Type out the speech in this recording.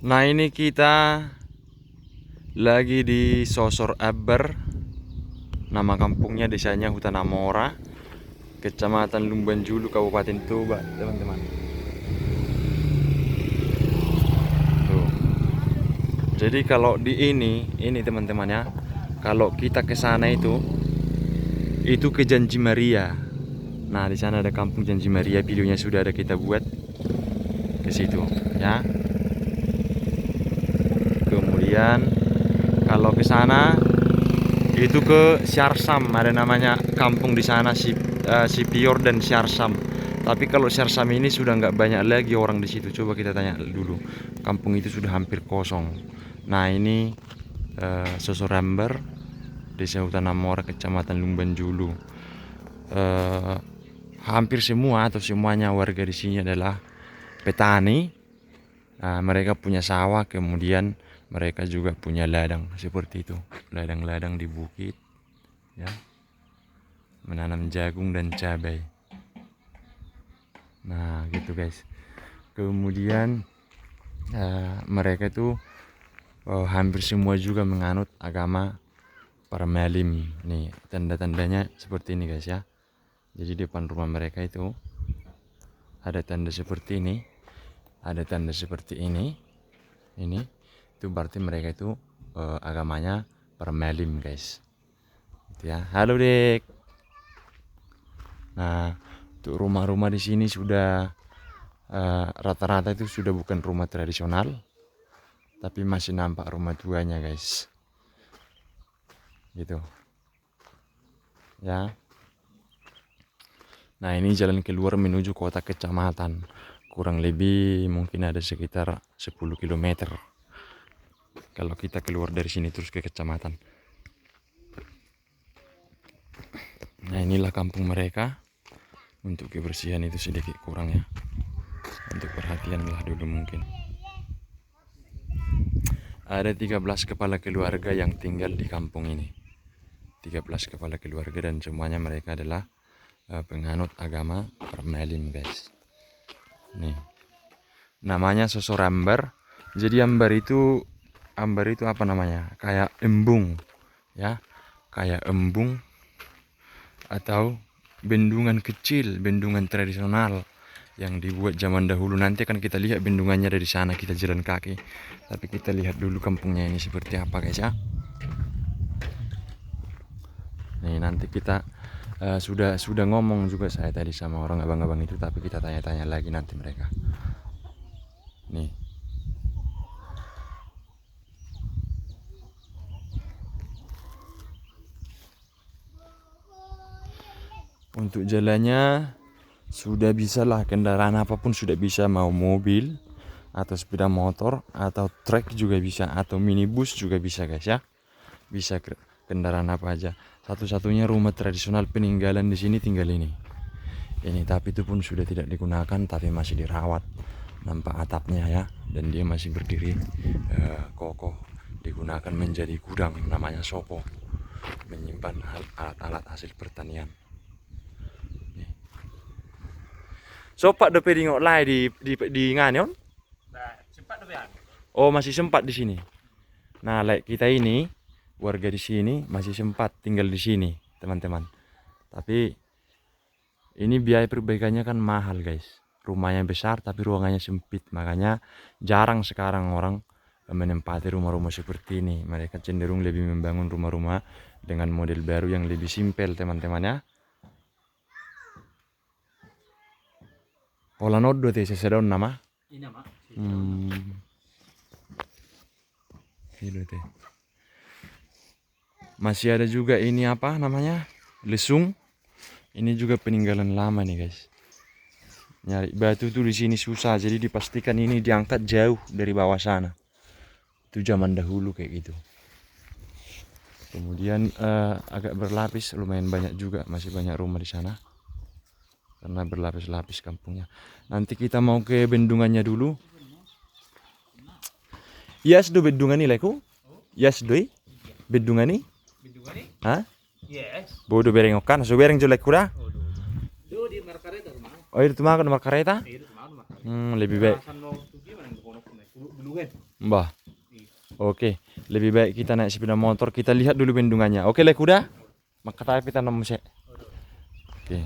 Nah, ini kita lagi di Sosor Aber. Nama kampungnya, desanya Hutan Amora, Kecamatan Lumban Julu, Kabupaten Toba, teman-teman. Tuh. Jadi kalau di ini teman-teman ya, kalau kita ke sana itu ke Janji Maria. Nah, di sana ada kampung Janji Maria, videonya sudah ada kita buat ke situ, ya. Kemudian kalau ke sana itu ke Syarsam, ada namanya kampung di sana, Sipior dan Syarsam. Tapi kalau Syarsam ini sudah nggak banyak lagi orang di situ. Coba kita tanya dulu. Kampung itu sudah hampir kosong. Nah, ini Sosoramber, Desa Hutan Amora, Kecamatan Lumban Julu. Hampir semua atau semuanya warga di sini adalah petani. Nah, mereka punya sawah, kemudian mereka juga punya ladang seperti itu, ladang-ladang di bukit, ya, menanam jagung dan cabai. Nah, gitu guys. Kemudian mereka itu hampir semua juga menganut agama Parmelim. Nih, tanda-tandanya seperti ini guys ya. Jadi depan rumah mereka itu ada tanda seperti ini, ada tanda seperti ini. Ini itu berarti mereka itu agamanya Parmelim guys. Gitu ya. Halo Dek. Nah, untuk rumah-rumah di sini sudah rata-rata itu sudah bukan rumah tradisional, tapi masih nampak rumah tuanya guys. Gitu. Ya. Nah, ini jalan keluar menuju kota kecamatan. Kurang lebih mungkin ada sekitar 10 km. Kalau kita keluar dari sini terus ke kecamatan. Nah, inilah kampung mereka. Untuk kebersihan itu sedikit kurang ya. Untuk perhatian lah dulu mungkin. Ada 13 kepala keluarga yang tinggal di kampung ini. 13 kepala keluarga dan semuanya mereka adalah penganut agama Parmelim guys. Nih. Namanya Sosoramber. Jadi ambar itu apa namanya? Kayak embung, ya. Kayak embung atau bendungan kecil, bendungan tradisional yang dibuat zaman dahulu. Nanti akan kita lihat bendungannya dari sana, kita jalan kaki. Tapi kita lihat dulu kampungnya ini seperti apa guys ya. Nih, nanti kita sudah ngomong juga saya tadi sama orang abang-abang itu, tapi kita tanya-tanya lagi nanti mereka. Nih. Untuk jalannya sudah bisa lah, kendaraan apapun sudah bisa, mau mobil atau sepeda motor atau truk juga bisa, atau minibus juga bisa guys ya. Bisa kendaraan apa aja. Satu-satunya rumah tradisional peninggalan di sini tinggal ini. Ini tapi itu pun sudah tidak digunakan, tapi masih dirawat. Nampak atapnya ya, dan dia masih berdiri kokoh. Digunakan menjadi gudang, namanya Sopo, menyimpan alat-alat hasil pertanian. Sopak do pedingok lai di nganion. Sempat dong ya? Oh, masih sempat di sini. Nah, like kita ini warga di sini masih sempat tinggal di sini, teman-teman. Tapi ini biaya perbaikannya kan mahal, guys. Rumahnya besar tapi ruangannya sempit. Makanya jarang sekarang orang menempati rumah-rumah seperti ini. Mereka cenderung lebih membangun rumah-rumah dengan model baru yang lebih simpel, teman-teman ya. Pola noddo te sesedon nama. Ini mak. Gitu teh. Masih ada juga ini apa namanya? Lesung. Ini juga peninggalan lama nih, guys. Nyari batu tuh di sini susah, jadi dipastikan ini diangkat jauh dari bawah sana. Itu zaman dahulu kayak gitu. Kemudian agak berlapis, lumayan banyak juga, masih banyak rumah di sana. Karena berlapis-lapis kampungnya. Nanti kita mau ke bendungannya dulu. Yes, do bendungan ini leku? Yes, do bendungan ini? Bendungan nih? Hah? Yes. Bodo berengokan, so bereng jelek kuda. Do di markareta rumah. Oh, itu mah nomor kereta? Itu rumah rumah. Lebih baik. San mau tujuh mana yang kono kono. dulu kan. Mbah. Oke, lebih baik kita naik sepeda motor, kita lihat dulu bendungannya. Oke, le kuda? Maka tapi kita nemu sek. Oke.